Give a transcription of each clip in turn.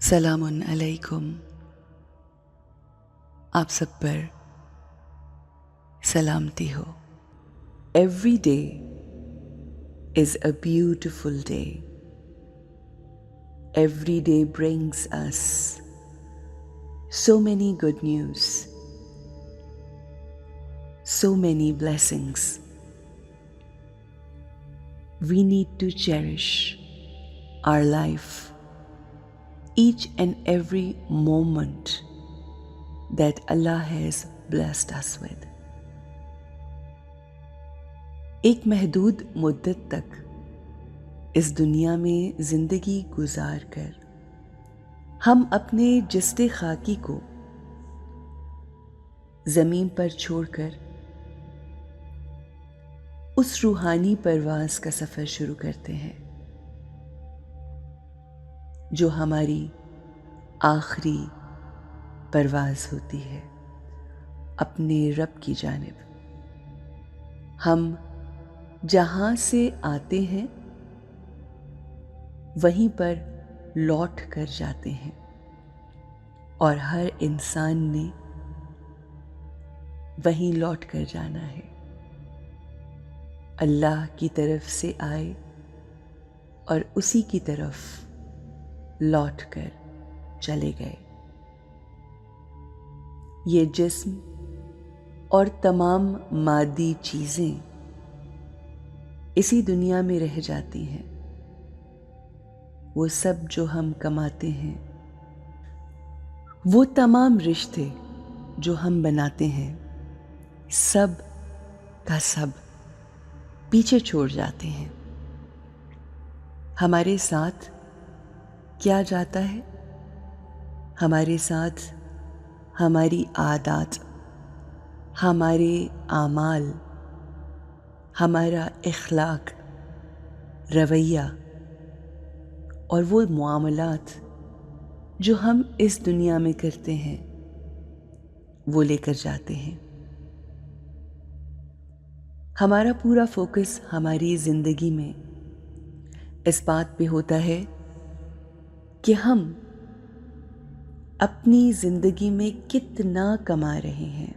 سلام علیکم. آپ سب پر سلامتی ہو. Every day is a beautiful day. Every day brings us so many good news, so many blessings. We need to cherish our life, each and every moment that Allah has blessed us with. ایک محدود مدت تک اس دنیا میں زندگی گزار کر ہم اپنے جسد خاکی کو زمین پر چھوڑ کر اس روحانی پرواز کا سفر شروع کرتے ہیں جو ہماری آخری پرواز ہوتی ہے اپنے رب کی جانب. ہم جہاں سے آتے ہیں وہیں پر لوٹ کر جاتے ہیں اور ہر انسان نے وہیں لوٹ کر جانا ہے. اللہ کی طرف سے آئے اور اسی کی طرف لوٹ کر چلے گئے. یہ جسم اور تمام مادی چیزیں اسی دنیا میں رہ جاتی ہیں. وہ سب جو ہم کماتے ہیں، وہ تمام رشتے جو ہم بناتے ہیں، سب کا سب پیچھے چھوڑ جاتے ہیں. ہمارے ساتھ کیا جاتا ہے؟ ہمارے ساتھ ہماری عادات، ہمارے اعمال، ہمارا اخلاق، رویہ اور وہ معاملات جو ہم اس دنیا میں کرتے ہیں وہ لے کر جاتے ہیں. ہمارا پورا فوکس ہماری زندگی میں اس بات پہ ہوتا ہے کہ ہم اپنی زندگی میں کتنا کما رہے ہیں،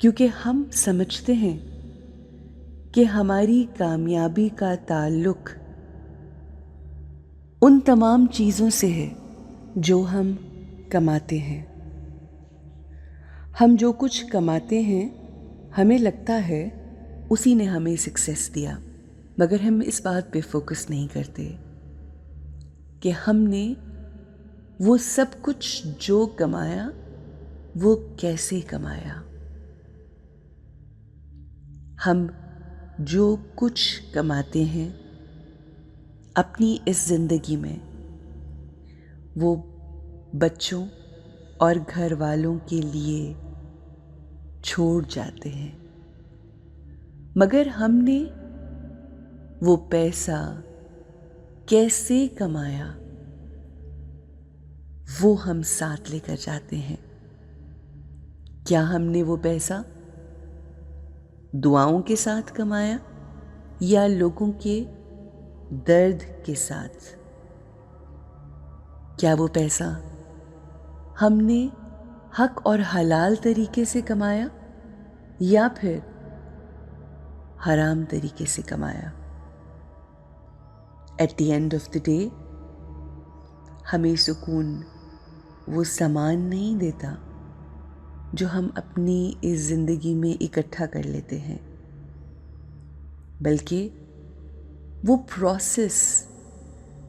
کیونکہ ہم سمجھتے ہیں کہ ہماری کامیابی کا تعلق ان تمام چیزوں سے ہے جو ہم کماتے ہیں. ہم جو کچھ کماتے ہیں ہمیں لگتا ہے اسی نے ہمیں سکسیس دیا، مگر ہم اس بات پہ فوکس نہیں کرتے کہ ہم نے وہ سب کچھ جو کمایا وہ کیسے کمایا. ہم جو کچھ کماتے ہیں اپنی اس زندگی میں وہ بچوں اور گھر والوں کے لیے چھوڑ جاتے ہیں، مگر ہم نے وہ پیسہ کیسے کمایا وہ ہم ساتھ لے کر جاتے ہیں. کیا ہم نے وہ پیسہ دعاؤں کے ساتھ کمایا یا لوگوں کے درد کے ساتھ؟ کیا وہ پیسہ ہم نے حق اور حلال طریقے سے کمایا یا پھر حرام طریقے سے کمایا؟ At the end of the day ہمیں سکون وہ سامان نہیں دیتا جو ہم اپنی اس زندگی میں اکٹھا کر لیتے ہیں، بلکہ وہ پروسیس،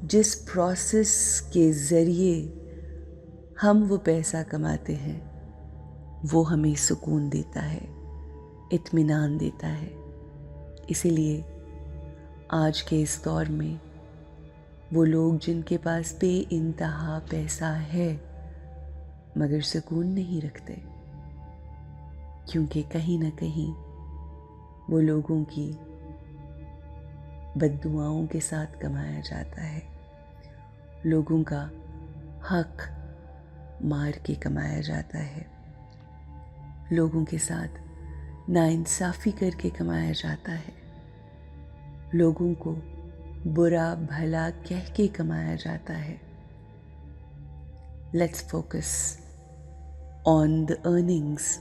جس پروسیس کے ذریعے ہم وہ پیسہ کماتے ہیں وہ ہمیں سکون دیتا ہے، اطمینان دیتا ہے. اسی لیے آج کے اس دور میں وہ لوگ جن کے پاس بے انتہا پیسہ ہے مگر سکون نہیں رکھتے، کیونکہ کہیں نہ کہیں وہ لوگوں کی بد دعاؤں کے ساتھ کمایا جاتا ہے، لوگوں کا حق مار کے کمایا جاتا ہے، لوگوں کے ساتھ ناانصافی کر کے کمایا جاتا ہے، لوگوں کو برا بھلا کہہ کے کمایا جاتا ہے. Let's focus on the earnings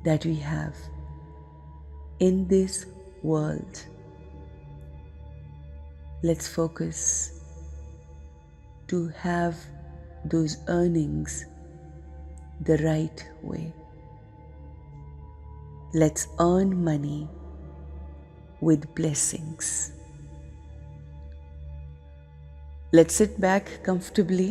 that we have in this world. Let's focus to have those earnings the right way. Let's earn money with blessings. Let's sit back comfortably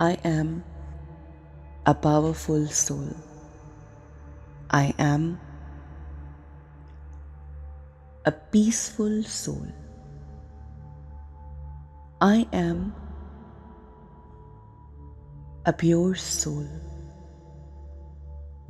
I am a powerful soul. I am a peaceful soul. I am a pure soul.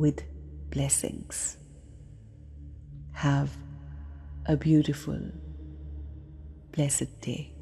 with blessings. Have a beautiful, blessed day.